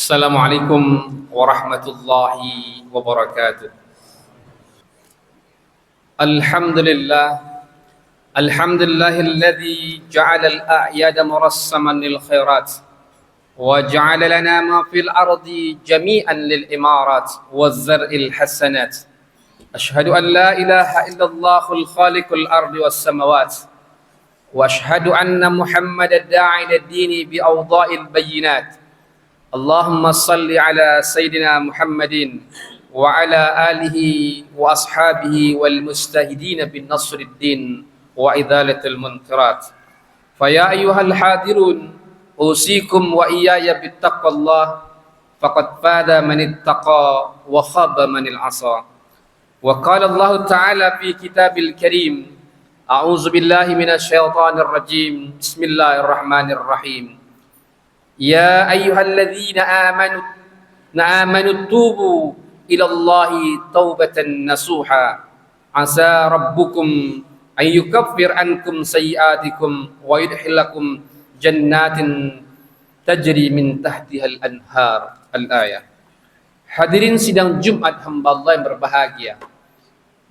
Assalamualaikum warahmatullahi wabarakatuh. Alhamdulillah, alhamdulillahilladzi ja'ala al-a'yada murassaman lil khairat wa ja'ala lana ma fil ardi jami'an lil imarat waz zar'il hasanat. Ashhadu an la ilaha illallahul khaliqul ardi was samawat wa ashhadu anna Muhammadad da'i lid-dini bi awdha'il bayyinat. Allahumma salli ala Sayyidina Muhammadin wa ala alihi wa ashabihi wal mustahidina bin nasriddin wa idhalatil munkarat. Faya ayyuhal hadirun usikum wa iyaya bittaqwallah faqad fada man ittaqa wa khaba manil asa. Wa qala Allah ta'ala fi kitabil karim, a'udzu billahi minasy syaithanir rajim. Bismillahirrahmanirrahim. Ya ayyuhalladzina amanu tubu ilallahi taubatan nasuha asa rabbukum an yukaffir ankum sayyi'atikum wa yudkhilakum jannatin tajri min tahtihal anhar. Al-ayah. Hadirin sidang Jumat hamba Allah yang berbahagia,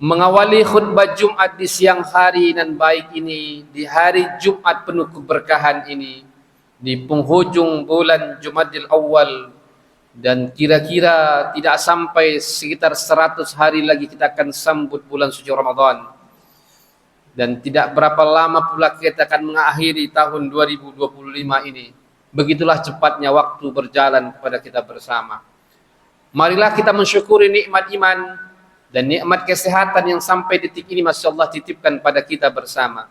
mengawali khutbah Jumat di siang hari nan baik ini, di hari Jumat penuh keberkahan ini, di penghujung bulan Jumadil Awal, dan kira-kira tidak sampai sekitar 100 hari lagi kita akan sambut bulan suci Ramadan, dan tidak berapa lama pula kita akan mengakhiri tahun 2025 ini. Begitulah cepatnya waktu berjalan kepada kita bersama. Marilah kita mensyukuri nikmat iman dan nikmat kesehatan yang sampai detik ini masya Allah titipkan pada kita bersama.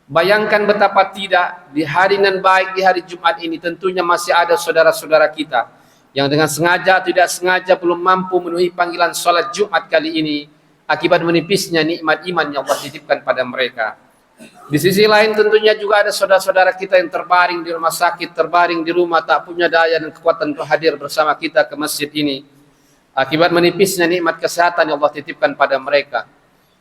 Bayangkan betapa tidak, di hari nan baik, di hari Jumat ini tentunya masih ada saudara-saudara kita yang dengan sengaja atau tidak sengaja belum mampu memenuhi panggilan sholat Jumat kali ini akibat menipisnya nikmat iman yang Allah titipkan pada mereka. Di sisi lain tentunya juga ada saudara-saudara kita yang terbaring di rumah sakit, terbaring di rumah, tak punya daya dan kekuatan untuk hadir bersama kita ke masjid ini akibat menipisnya nikmat kesehatan yang Allah titipkan pada mereka.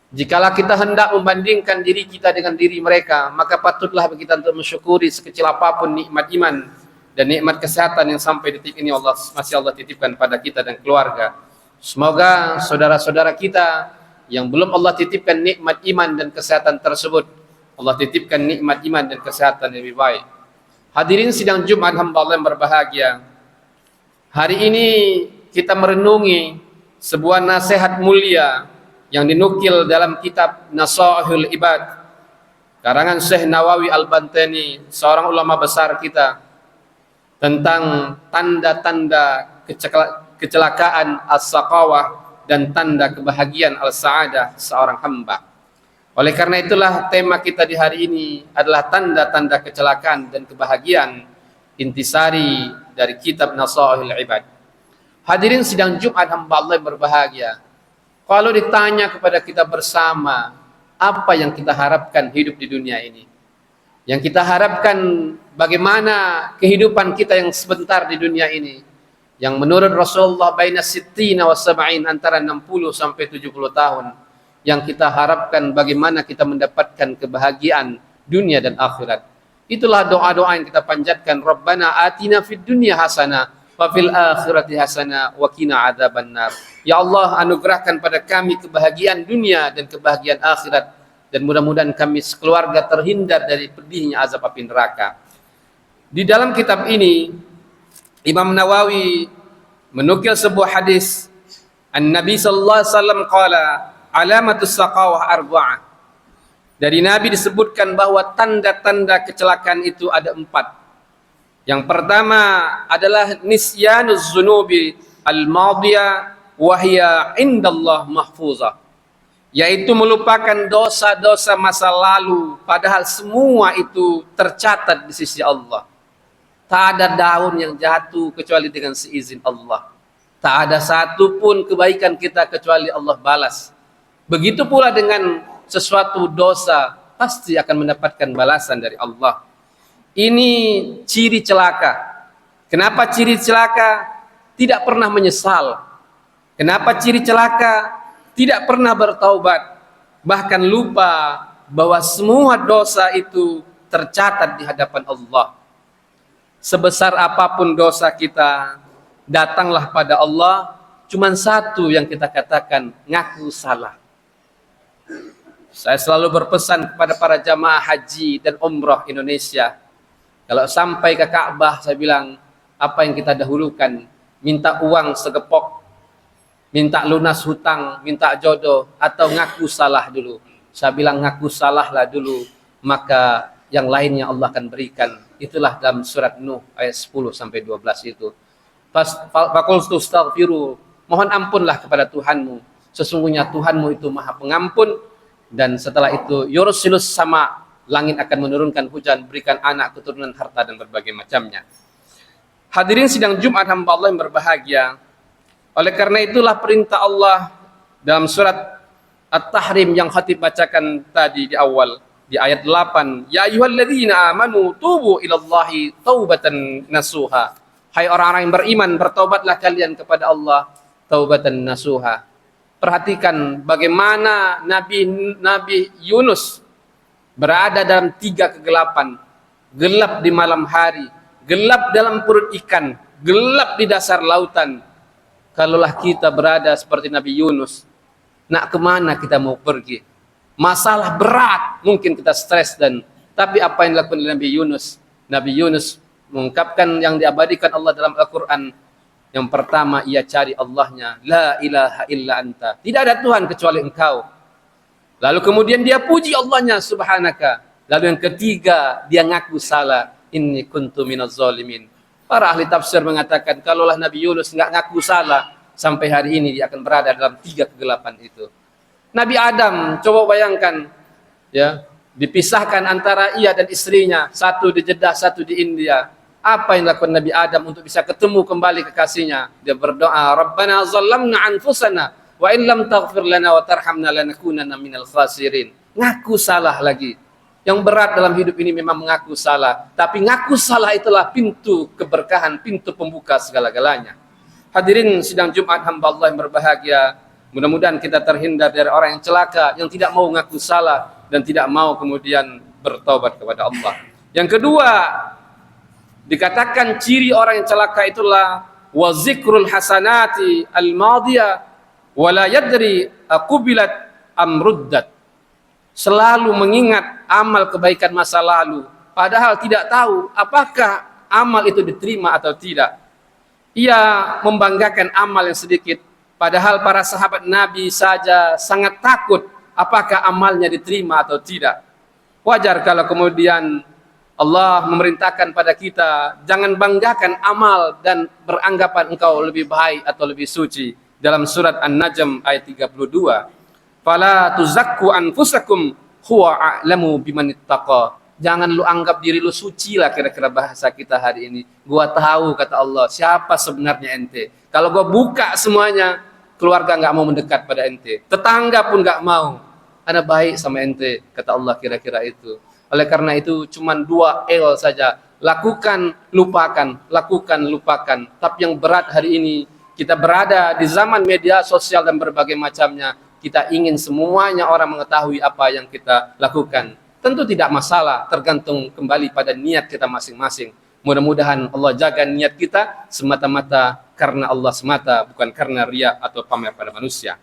Jikalau kita hendak membandingkan diri kita dengan diri mereka, maka patutlah kita untuk mensyukuri sekecil apapun nikmat iman dan nikmat kesehatan yang sampai detik ini masih Allah titipkan pada kita dan keluarga. Semoga saudara-saudara kita yang belum Allah titipkan nikmat iman dan kesehatan tersebut, Allah titipkan nikmat iman dan kesehatan yang lebih baik. Hadirin sidang Jumat hamba Allah yang berbahagia, hari ini kita merenungi sebuah nasihat mulia yang dinukil dalam kitab Nasaihul Ibad karangan Syekh Nawawi Al-Bantani, seorang ulama besar kita, tentang tanda-tanda kecelakaan as-saqawah dan tanda kebahagiaan al-sa'adah seorang hamba. Oleh karena itulah tema kita di hari ini adalah tanda-tanda kecelakaan dan kebahagiaan, intisari dari kitab Nasaihul Ibad. Hadirin sidang Jumat hamba Allah yang berbahagia, kalau ditanya kepada kita bersama, apa yang kita harapkan hidup di dunia ini? Yang kita harapkan bagaimana kehidupan kita yang sebentar di dunia ini, yang menurut Rasulullah baina sittina wa sab'in, antara 60 sampai 70 tahun, yang kita harapkan bagaimana kita mendapatkan kebahagiaan dunia dan akhirat. Itulah doa-doa yang kita panjatkan, Rabbana atina fid dunya hasanah wa fil akhirati hasanah wa qina adzabannar. Ya Allah, anugerahkan pada kami kebahagiaan dunia dan kebahagiaan akhirat, dan mudah-mudahan kami sekeluarga terhindar dari pedihnya azab api neraka. Di dalam kitab ini Imam Nawawi menukil sebuah hadis, An-Nabi sallallahu alaihi wasallam qala alamatus saqawah arba'ah. Dari Nabi disebutkan bahwa tanda-tanda kecelakaan itu ada 4. Yang pertama adalah nisyanuz zunubi al-madiyah wa hiya indallah mahfuzah, yaitu melupakan dosa-dosa masa lalu padahal semua itu tercatat di sisi Allah. Tak ada daun yang jatuh kecuali dengan seizin Allah. Tak ada satu pun kebaikan kita kecuali Allah balas. Begitu pula dengan sesuatu dosa, pasti akan mendapatkan balasan dari Allah. Ini ciri celaka. Kenapa ciri celaka? Tidak pernah menyesal. Kenapa ciri celaka? Tidak pernah bertaubat. Bahkan lupa bahwa semua dosa itu tercatat di hadapan Allah. Sebesar apapun dosa kita, datanglah pada Allah, cuman satu yang kita katakan, ngaku salah. Saya selalu berpesan kepada para jamaah haji dan umrah Indonesia, kalau sampai ke Ka'bah, saya bilang, apa yang kita dahulukan? Minta uang segepok, minta lunas hutang, minta jodoh, atau ngaku salah dulu? Saya bilang ngaku salah lah dulu, maka yang lainnya Allah akan berikan. Itulah dalam surat Nuh ayat 10 sampai 12 itu. Faqultu astaghfiru, mohon ampunlah kepada Tuhanmu. Sesungguhnya Tuhanmu itu Maha Pengampun. Dan setelah itu yursilus sama, langit akan menurunkan hujan, berikan anak, keturunan, harta, dan berbagai macamnya. Hadirin sidang Jumat hamba Allah yang berbahagia. Oleh karena itulah perintah Allah dalam surat At-Tahrim yang khatib bacakan tadi di awal, di ayat 8. Ya ayyuhalladzina amanu tubu ilallahi taubatan nasuha. Hai orang-orang yang beriman, bertaubatlah kalian kepada Allah taubatan nasuha. Perhatikan bagaimana Nabi Yunus berada dalam 3 kegelapan. Gelap di malam hari, gelap dalam perut ikan, gelap di dasar lautan. Kalaulah kita berada seperti Nabi Yunus, nak kemana kita mau pergi? Masalah berat, mungkin kita stres, tapi apa yang dilakukan oleh Nabi Yunus? Nabi Yunus mengungkapkan yang diabadikan Allah dalam Al-Quran. Yang pertama, ia cari Allahnya, la ilaha illa anta, tidak ada Tuhan kecuali engkau. Lalu kemudian dia puji Allahnya, subhanaka. Lalu yang ketiga, dia ngaku salah, inni kuntu minaz zalimin. Para ahli tafsir mengatakan, kalaulah Nabi Yunus nggak ngaku salah, sampai hari ini dia akan berada dalam 3 kegelapan itu. Nabi Adam, coba bayangkan, ya, dipisahkan antara ia dan istrinya, satu di Jeddah, satu di India. Apa yang dilakukan Nabi Adam untuk bisa ketemu kembali kekasihnya? Dia berdoa, Rabbana zalamna anfusana, wa in lam taghfir lana wa tarhamna lanakunanna minal khasirin. Ngaku salah lagi. Yang berat dalam hidup ini memang mengaku salah. Tapi ngaku salah itulah pintu keberkahan, pintu pembuka segala-galanya. Hadirin sidang Jumat hamba Allah yang berbahagia. Mudah-mudahan kita terhindar dari orang yang celaka, yang tidak mau ngaku salah, dan tidak mau kemudian bertaubat kepada Allah. Yang kedua, dikatakan ciri orang yang celaka itulah wa zikrul hasanati al-madiyah wa la yadri qubilat am ruddat. Selalu mengingat amal kebaikan masa lalu, padahal tidak tahu apakah amal itu diterima atau tidak. Ia membanggakan amal yang sedikit, padahal para sahabat Nabi saja sangat takut apakah amalnya diterima atau tidak. Wajar kalau kemudian Allah memerintahkan pada kita, jangan banggakan amal dan beranggapan engkau lebih baik atau lebih suci. Dalam surat An-Najm ayat 32. Fala tuzakku anfusakum huwa a'lamu bimanittaqa. Jangan lu anggap diri lu suci lah, kira-kira bahasa kita hari ini. Gua tahu, kata Allah, siapa sebenarnya ente. Kalau gua buka semuanya, keluarga nggak mau mendekat pada ente. Tetangga pun nggak mau. Ana baik sama ente, kata Allah kira-kira itu. Oleh karena itu cuma 2 L saja. Lakukan, lupakan. Lakukan, lupakan. Tapi yang berat hari ini, kita berada di zaman media sosial dan berbagai macamnya. Kita ingin semuanya orang mengetahui apa yang kita lakukan. Tentu tidak masalah, tergantung kembali pada niat kita masing-masing. Mudah-mudahan Allah jaga niat kita semata-mata karena Allah semata, bukan karena riya atau pamer pada manusia.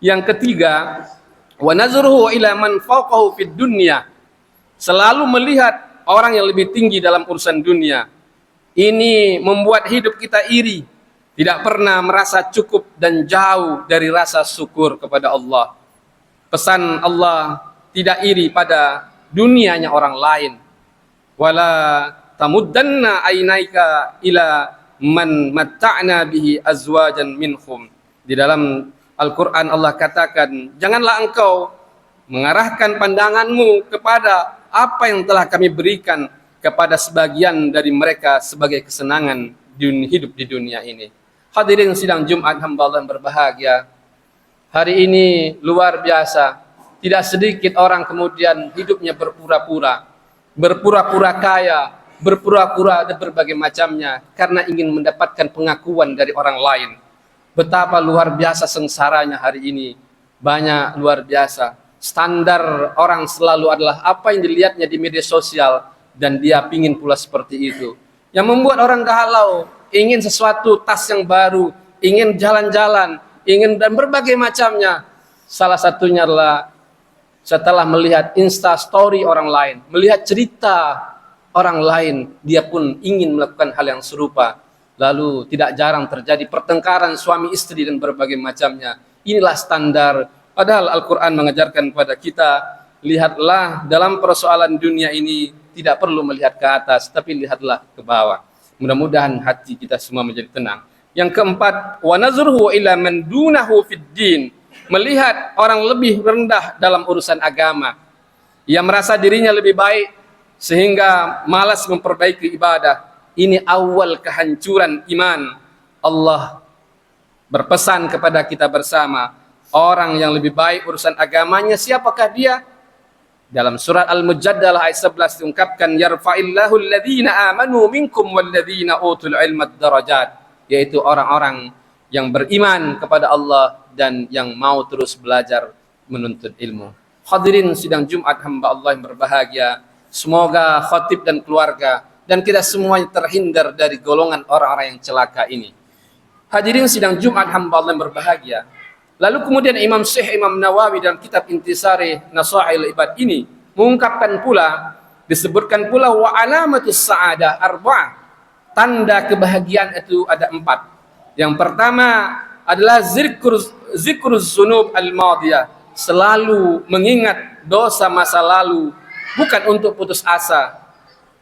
Yang ketiga, wa nazruhu ila man fawqahu fid dunya. Selalu melihat orang yang lebih tinggi dalam urusan dunia. Ini membuat hidup kita iri. Tidak pernah merasa cukup dan jauh dari rasa syukur kepada Allah. Pesan Allah, tidak iri pada dunianya orang lain. Wala tamuddanna ainaika ila man matta'na bihi azwajan minhum. Di dalam Al-Quran Allah katakan, janganlah engkau mengarahkan pandanganmu kepada apa yang telah kami berikan kepada sebagian dari mereka sebagai kesenangan hidup di dunia ini. Hadirin sidang Jumat hamba Allah yang berbahagia. Hari ini luar biasa. Tidak sedikit orang kemudian hidupnya berpura-pura. Berpura-pura kaya, berpura-pura dan berbagai macamnya karena ingin mendapatkan pengakuan dari orang lain. Betapa luar biasa sengsaranya hari ini. Banyak luar biasa. Standar orang selalu adalah apa yang dilihatnya di media sosial dan dia pingin pula seperti itu. Yang membuat orang galau, ingin sesuatu, tas yang baru, ingin jalan-jalan, ingin dan berbagai macamnya. Salah satunya adalah setelah melihat Insta story orang lain, melihat cerita orang lain, dia pun ingin melakukan hal yang serupa. Lalu tidak jarang terjadi pertengkaran suami istri dan berbagai macamnya. Inilah standar. Padahal Al-Quran mengajarkan kepada kita, lihatlah dalam persoalan dunia ini tidak perlu melihat ke atas, tapi lihatlah ke bawah. Mudah-mudahan hati kita semua menjadi tenang. Yang keempat, wa nazruhu ila man dunahu fid din. Melihat orang lebih rendah dalam urusan agama. Ia merasa dirinya lebih baik sehingga malas memperbaiki ibadah. Ini awal kehancuran iman. Allah berpesan kepada kita bersama, orang yang lebih baik urusan agamanya siapakah dia? Dalam surat Al-Mujadalah ayat 11 diungkapkan, yarfa'illahu alladhina amanu minkum walladhina utul ilma darajat, yaitu orang-orang yang beriman kepada Allah dan yang mau terus belajar menuntut ilmu. Hadirin sidang Jumat hamba Allah yang berbahagia, semoga khatib dan keluarga dan kita semuanya terhindar dari golongan orang-orang yang celaka ini. Hadirin sidang Jumat hamba Allah yang berbahagia. Lalu kemudian Imam Syekh Imam Nawawi dalam kitab Intisari Nasaihil Ibad ini mengungkapkan pula, disebutkan pula wa alamatus sa'adah arba'ah. Tanda kebahagiaan itu ada 4. Yang pertama adalah zikruz zunub al-madiyah, selalu mengingat dosa masa lalu, bukan untuk putus asa,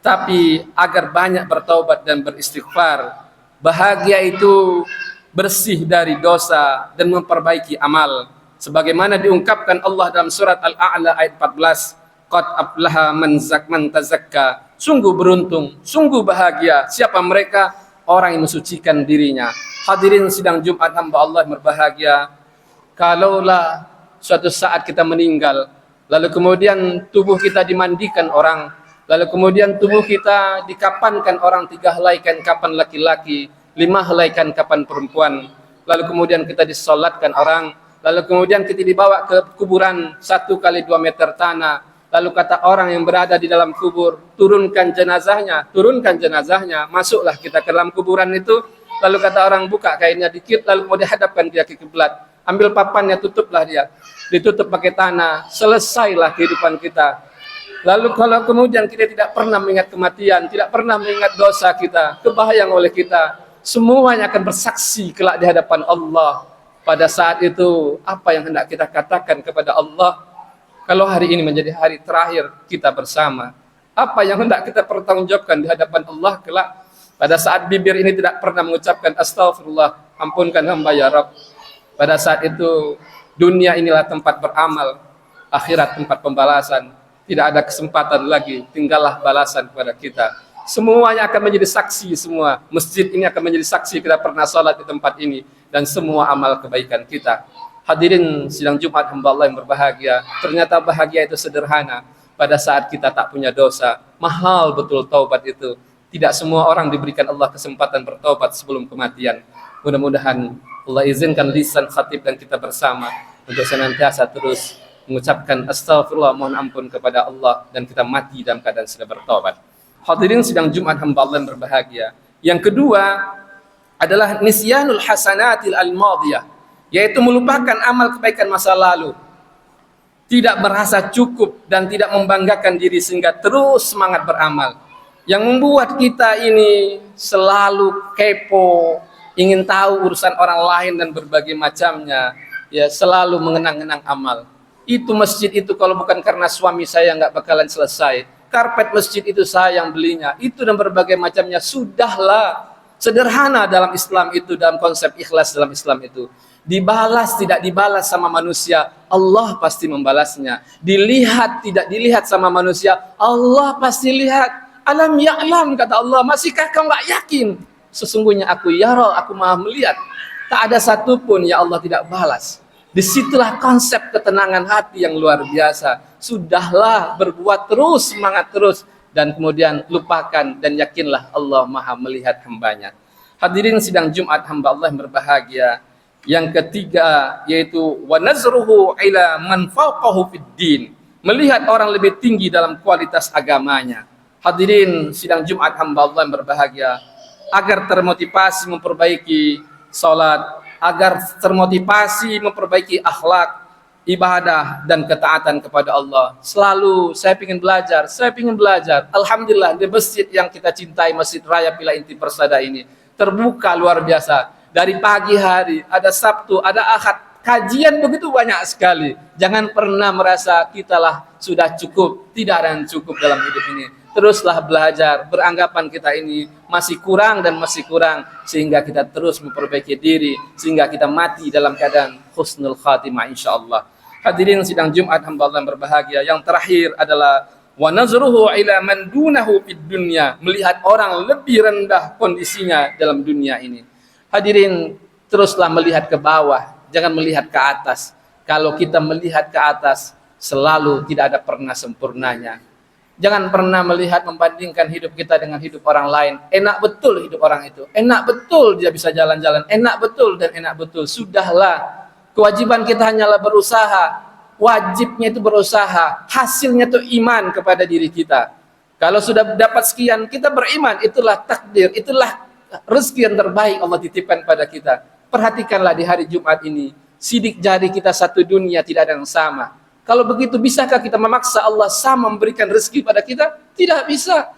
tapi agar banyak bertaubat dan beristighfar. Bahagia itu bersih dari dosa dan memperbaiki amal. Sebagaimana diungkapkan Allah dalam surat Al-A'la ayat 14, qad aflaha man tazakka. Sungguh beruntung, sungguh bahagia siapa mereka? Orang yang mensucikan dirinya. Hadirin sidang Jumat hamba Allah yang berbahagia, kalaulah suatu saat kita meninggal, lalu kemudian tubuh kita dimandikan orang, lalu kemudian tubuh kita dikapankan orang 3 helai kain kapan laki-laki, 5 helai kain kapan perempuan, lalu kemudian kita disolatkan orang, lalu kemudian kita dibawa ke kuburan 1 kali 2 meter tanah, lalu kata orang yang berada di dalam kubur, turunkan jenazahnya, masuklah kita ke dalam kuburan itu, lalu kata orang buka kainnya dikit, lalu kemudian hadapkan dia ke kiblat, ambil papannya, tutuplah dia, ditutup pakai tanah, selesailah kehidupan kita. Lalu kalau kemudian kita tidak pernah mengingat kematian, tidak pernah mengingat dosa kita, kebayang oleh kita, semuanya akan bersaksi kelak di hadapan Allah. Pada saat itu, apa yang hendak kita katakan kepada Allah? Kalau hari ini menjadi hari terakhir kita bersama, apa yang hendak kita pertanggungjawabkan di hadapan Allah kelak? Pada saat bibir ini tidak pernah mengucapkan astagfirullah, ampunkan hamba ya Rabb. Pada saat itu, dunia inilah tempat beramal, akhirat tempat pembalasan. Tidak ada kesempatan lagi, tinggallah balasan kepada kita. Semuanya akan menjadi saksi semua. Masjid ini akan menjadi saksi kita pernah sholat di tempat ini. Dan semua amal kebaikan kita. Hadirin sidang Jumat hamba Allah yang berbahagia. Ternyata bahagia itu sederhana. Pada saat kita tak punya dosa. Mahal betul taubat itu. Tidak semua orang diberikan Allah kesempatan bertaubat sebelum kematian. Mudah-mudahan Allah izinkan lisan khatib dan kita bersama. Untuk senantiasa terus mengucapkan astagfirullah, mohon ampun kepada Allah. Dan kita mati dalam keadaan sudah bertaubat. Hadirin sidang Jumat hamba Allah yang berbahagia. Yang kedua adalah nisyanul hasanatil al-madiyah, yaitu melupakan amal kebaikan masa lalu. Tidak merasa cukup dan tidak membanggakan diri sehingga terus semangat beramal. Yang membuat kita ini selalu kepo, ingin tahu urusan orang lain dan berbagai macamnya, ya selalu mengenang-enang amal. Itu masjid itu kalau bukan karena suami saya nggak bakalan selesai. Karpet masjid itu saya yang belinya. Itu dan berbagai macamnya. Sudahlah. Sederhana dalam Islam itu, dalam konsep ikhlas dalam Islam itu. Dibalas tidak dibalas sama manusia, Allah pasti membalasnya. Dilihat tidak dilihat sama manusia, Allah pasti lihat. Alam ya'lam kata Allah, masihkah kau nggak yakin? Sesungguhnya aku yara, aku maha melihat. Tak ada satupun ya Allah tidak balas. Disitulah konsep ketenangan hati yang luar biasa. Sudahlah berbuat terus, semangat terus. Dan kemudian lupakan dan yakinlah Allah maha melihat hambanya. Hadirin sidang Jumat hamba Allah yang berbahagia. Yang ketiga yaitu wa nazruhu ila man fawqahu fid din. Melihat orang lebih tinggi dalam kualitas agamanya. Hadirin sidang Jumat hamba Allah yang berbahagia. agar termotivasi memperbaiki salat, agar termotivasi memperbaiki akhlak, ibadah dan ketaatan kepada Allah. Selalu saya ingin belajar, saya ingin belajar. Alhamdulillah di masjid yang kita cintai, Masjid Raya Pila Inti Persada ini terbuka luar biasa. Dari pagi hari, ada Sabtu, ada Ahad, kajian begitu banyak sekali. Jangan pernah merasa kitalah sudah cukup, tidak ada yang cukup dalam hidup ini. Teruslah belajar, beranggapan kita ini masih kurang dan masih kurang, sehingga kita terus memperbaiki diri, sehingga kita mati dalam keadaan husnul khatimah insyaallah. Hadirin sidang Jumat hamba Allah yang berbahagia, yang terakhir adalah wa nazruhu ila man dunahu fid dunya, melihat orang lebih rendah kondisinya dalam dunia ini. Hadirin, teruslah melihat ke bawah, jangan melihat ke atas. Kalau kita melihat ke atas, selalu tidak ada pernah sempurnanya. Jangan pernah melihat membandingkan hidup kita dengan hidup orang lain. Enak betul hidup orang itu, enak betul dia bisa jalan-jalan, enak betul dan enak betul. Sudahlah, kewajiban kita hanyalah berusaha. Wajibnya itu berusaha, hasilnya itu iman kepada diri kita. Kalau sudah dapat sekian, kita beriman, itulah takdir, itulah rezeki yang terbaik Allah titipkan pada kita. Perhatikanlah di hari Jumat ini, sidik jari kita satu dunia tidak ada yang sama. Kalau begitu, bisakah kita memaksa Allah sama memberikan rezeki pada kita? Tidak bisa.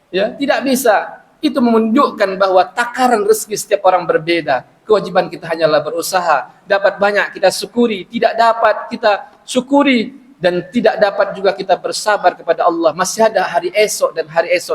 Ya, tidak bisa. Itu menunjukkan bahwa takaran rezeki setiap orang berbeda. Kewajiban kita hanyalah berusaha. Dapat banyak kita syukuri, tidak dapat kita syukuri, dan tidak dapat juga kita bersabar kepada Allah. Masih ada hari esok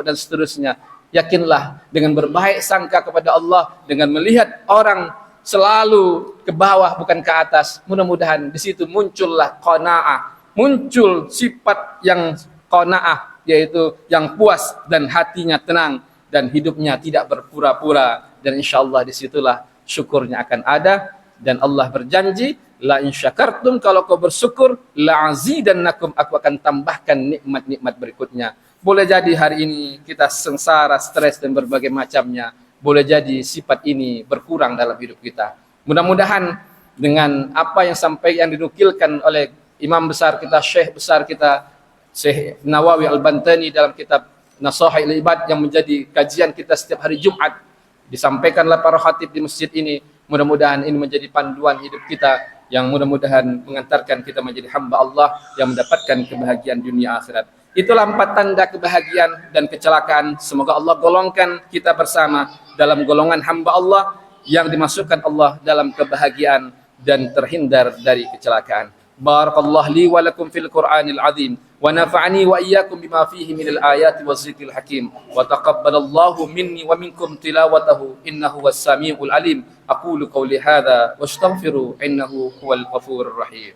dan seterusnya. Yakinlah dengan berbaik sangka kepada Allah, dengan melihat orang selalu ke bawah bukan ke atas. Mudah-mudahan di situ muncullah qanaah, muncul sifat yang qanaah, yaitu yang puas dan hatinya tenang dan hidupnya tidak berpura-pura, dan insyaallah disitulah syukurnya akan ada. Dan Allah berjanji, la in syakartum, kalau kau bersyukur, la azidannakum, aku akan tambahkan nikmat-nikmat berikutnya. Boleh jadi hari ini kita sengsara, stres dan berbagai macamnya. Boleh jadi sifat ini berkurang dalam hidup kita. Mudah-mudahan dengan apa yang dinukilkan oleh imam besar kita, syekh besar kita, Syekh Nawawi Al-Bantani dalam kitab Nasaihul Ibad yang menjadi kajian kita setiap hari Jumat, disampaikanlah para khatib di masjid ini. Mudah-mudahan ini menjadi panduan hidup kita, yang mudah-mudahan mengantarkan kita menjadi hamba Allah yang mendapatkan kebahagiaan dunia akhirat. Itulah 4 tanda kebahagiaan dan kecelakaan. Semoga Allah golongkan kita bersama dalam golongan hamba Allah yang dimasukkan Allah dalam kebahagiaan dan terhindar dari kecelakaan. Barakallahu li wa lakum fil Qur'anil azim wa nafa'ani wa iyyakum bima fihi minal ayati wazikril hakim wa taqabbalallahu minni wa minkum tilawatahu innahu was-sami'ul alim. Aqulu qawli hadza wastaghfiru innahu huwal ghafurur rahim.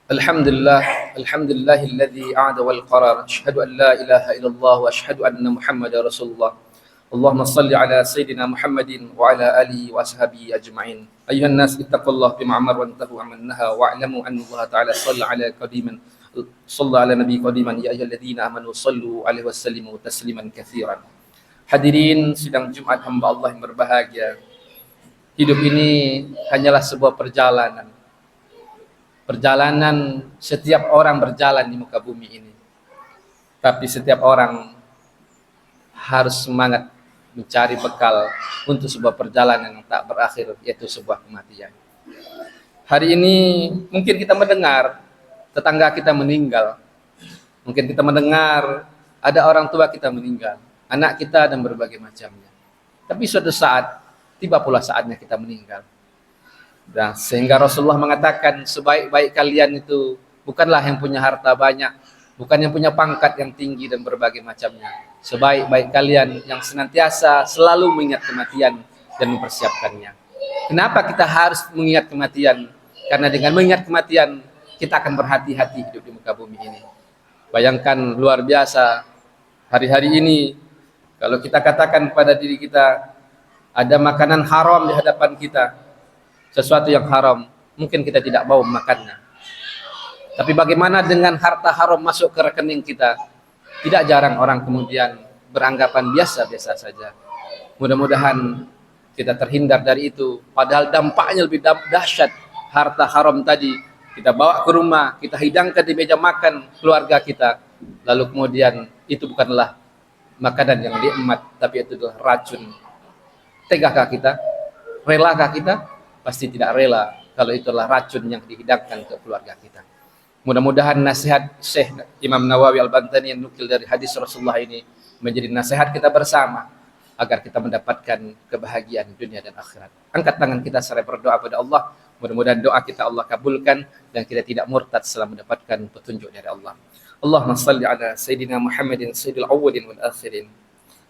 Alhamdulillahilladzi a'ada wal qarar. Asyhadu an la ilaha illallah wa asyhadu anna Muhammadar Rasulullah. Allahumma salli ala sayyidina Muhammadin wa ala alihi wa ashabihi ajma'in. Ayuhan nas ittaqullaha bima amar wa antahu amman naha wa'lamu anna Allah ta'ala shalla ala qadiman shalla ala nabi qadiman ya ayyuhalladzina amanu sallu alaihi wasallimu tasliman katsiran. Hadirin sidang Jumat hamba Allah yang berbahagia. Hidup ini hanyalah sebuah perjalanan. Perjalanan setiap orang berjalan di muka bumi ini. Tapi setiap orang harus semangat mencari bekal untuk sebuah perjalanan yang tak berakhir, yaitu sebuah kematian. Hari ini mungkin kita mendengar tetangga kita meninggal. Mungkin kita mendengar ada orang tua kita meninggal, anak kita dan berbagai macamnya. Tapi suatu saat tiba pula saatnya kita meninggal. Dan sehingga Rasulullah mengatakan sebaik-baik kalian itu bukanlah yang punya harta banyak, bukan yang punya pangkat yang tinggi dan berbagai macamnya. Sebaik-baik kalian yang senantiasa selalu mengingat kematian dan mempersiapkannya. Kenapa kita harus mengingat kematian? Karena dengan mengingat kematian kita akan berhati-hati hidup di muka bumi ini. Bayangkan luar biasa hari-hari ini kalau kita katakan pada diri kita ada makanan haram di hadapan kita, sesuatu yang haram, mungkin kita tidak mau memakannya. Tapi bagaimana dengan harta haram masuk ke rekening kita? Tidak jarang orang kemudian beranggapan biasa-biasa saja. Mudah-mudahan kita terhindar dari itu. Padahal dampaknya lebih dahsyat. Harta haram tadi kita bawa ke rumah, kita hidangkan di meja makan keluarga kita. Lalu kemudian itu bukanlah makanan yang nikmat, tapi itu adalah racun. Tegakah kita? Relakah kita? Pasti tidak rela kalau itulah racun yang dihidangkan ke keluarga kita. Mudah-mudahan nasihat Syekh Imam Nawawi Al-Bantani yang nukil dari hadis Rasulullah ini menjadi nasihat kita bersama agar kita mendapatkan kebahagiaan dunia dan akhirat. Angkat tangan kita seraya berdoa pada Allah. Mudah-mudahan doa kita Allah kabulkan dan kita tidak murtad setelah mendapatkan petunjuk dari Allah. Allahumma salli ala Sayyidina Muhammadin Sayyidil awwalin wal akhirin.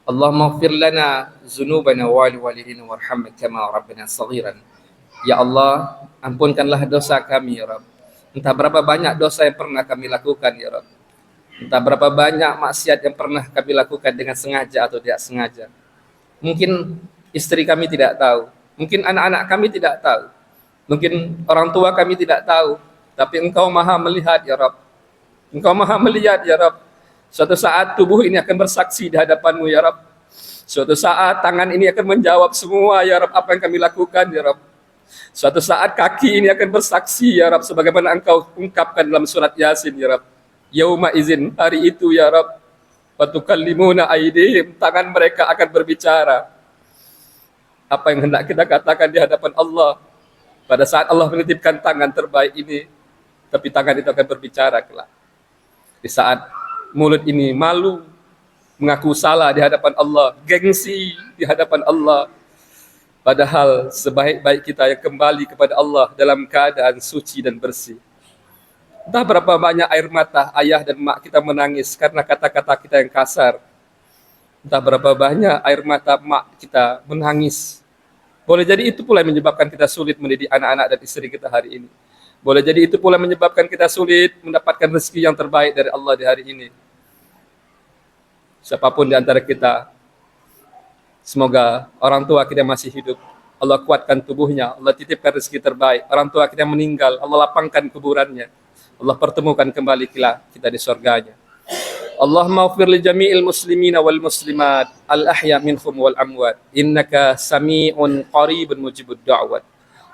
Allahumma ighfir lana dzunubana wa liwalidina warhamna kama rabbana saghiran. Ya Allah, ampunkanlah dosa kami ya Rabb. Entah berapa banyak dosa yang pernah kami lakukan ya Rabb. Entah berapa banyak maksiat yang pernah kami lakukan dengan sengaja atau tidak sengaja. Mungkin istri kami tidak tahu, mungkin anak-anak kami tidak tahu, mungkin orang tua kami tidak tahu, tapi Engkau Maha melihat ya Rabb. Engkau Maha melihat ya Rabb. Suatu saat tubuh ini akan bersaksi di hadapan-Mu ya Rabb. Suatu saat tangan ini akan menjawab semua ya Rabb apa yang kami lakukan ya Rabb. Suatu saat kaki ini akan bersaksi ya Rabb sebagaimana Engkau ungkapkan dalam surat Yasin ya Rabb. Yauma izin, hari itu ya Rabb. Wa tukallimuna aydihim, tangan mereka akan berbicara. Apa yang hendak kita katakan di hadapan Allah pada saat Allah menitipkan tangan terbaik ini, tapi tangan itu akan berbicara kelak. Di saat mulut ini malu mengaku salah di hadapan Allah, gengsi di hadapan Allah, padahal sebaik-baik kita yang kembali kepada Allah dalam keadaan suci dan bersih. Entah berapa banyak air mata ayah dan mak kita menangis karena kata-kata kita yang kasar. Entah berapa banyak air mata mak kita menangis. Boleh jadi itu pula yang menyebabkan kita sulit mendidik anak-anak dan istri kita hari ini. Boleh jadi itu pula menyebabkan kita sulit mendapatkan rezeki yang terbaik dari Allah di hari ini. Siapapun di antara kita, semoga orang tua kita masih hidup, Allah kuatkan tubuhnya, Allah titipkan rezeki terbaik. Orang tua kita meninggal, Allah lapangkan kuburannya, Allah pertemukan kembali kita di surganya. Allahumma ighfir li jami'il muslimina wal muslimat al ahya minhum wal amwat innaka sami'un qaribun mujibud da'wat.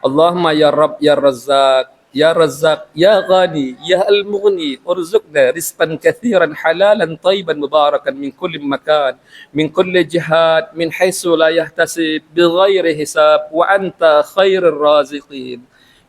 Allahumma ya Rabb ya Razzaq ya Razzaq ya Ghani ya Al-Mughni urzuqna rizqan katsiran halalan tayyiban mubarakan min kulli makan min kulli jihad min haitsu la yahtasib bighairi hisab wa anta khairur raziqin.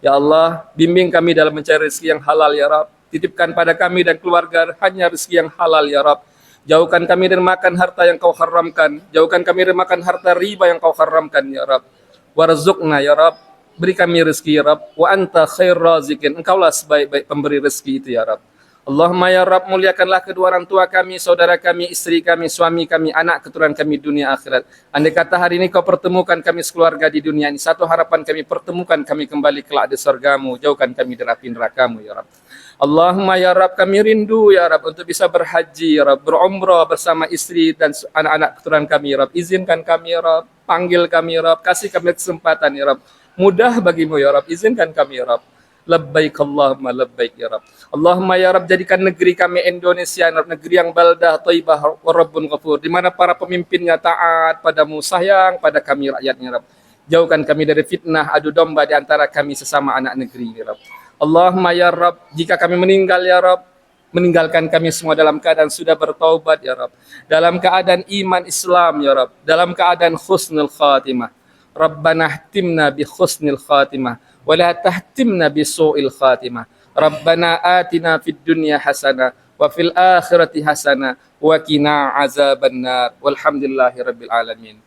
Ya Allah, bimbing kami dalam mencari rezeki yang halal ya Rabb. Titipkan pada kami dan keluarga hanya rezeki yang halal ya Rabb. Jauhkan kami dari makan harta yang Kau haramkan. Jauhkan kami dari makan harta riba yang Kau haramkan ya Rabb. Warzuqna ya Rabb. Beri kami rezeki ya Rabb. Wa anta khair razikin. Engkaulah sebaik-baik pemberi rezeki itu ya Rabb. Allahumma ya Rabb, muliakanlah kedua orang tua kami, saudara kami, istri kami, suami kami, anak keturunan kami dunia akhirat. Andai kata hari ini Kau pertemukan kami sekeluarga di dunia ini, satu harapan kami, pertemukan kami kembali kelak di surgamu, jauhkan kami dari api nerakamu ya Rabb. Allahumma ya Rabb, kami rindu ya Rabb untuk bisa berhaji ya Rabb, berumrah bersama istri dan anak-anak keturunan kami ya Rabb. Izinkan kami ya Rabb, panggil kami ya Rabb, kasih kami kesempatan ya Rabb. Mudah bagimu ya Rabb, izinkan kami ya Rabb. Labbaik Allahumma labbaik ya Rabb. Allahumma ya Rabb, jadikan negeri kami Indonesia negeri yang baldah thayyibah wa rabbun ghafur, di mana para pemimpinnya taat padamu, sayang pada kami rakyatnya Rabb. Jauhkan kami dari fitnah adu domba di antara kami sesama anak negeri ya Rabb. Allahumma ya Rabb, jika kami meninggal ya Rabb, meninggalkan kami semua dalam keadaan sudah bertaubat ya Rabb, dalam keadaan iman Islam ya Rabb, dalam keadaan husnul khatimah. Rabbana ihtimna bi husnil khatimah wa la tahtimna bi su'il khatimah. Rabbana atina fid dunya hasanah wa fil akhirati hasanah wa qina azabannar. Walhamdulillahi rabbil alamin.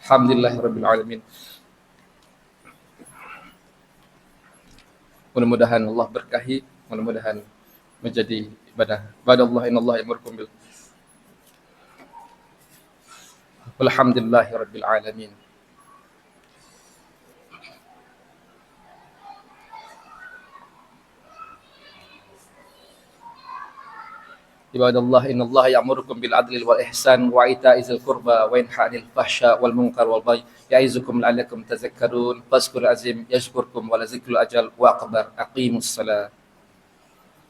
Alhamdulillahi rabbil alamin. Mudah-mudahan Allah berkahi, mudah-mudahan menjadi ibadah. Ibadallah innallaha ya'murukum bil Walhamdulillahi rabbil alamin. Ibadallah innallaha ya'murukum bil adli wal ihsan wa ita'i dzil qurba wa yanha 'anil fahsya wal munkar wal baghi ya'izukum la'allakum tadhakkarun. Fazkurul azim yazkurkum wa la zikrul ajal wa akbar. Aqimus salat.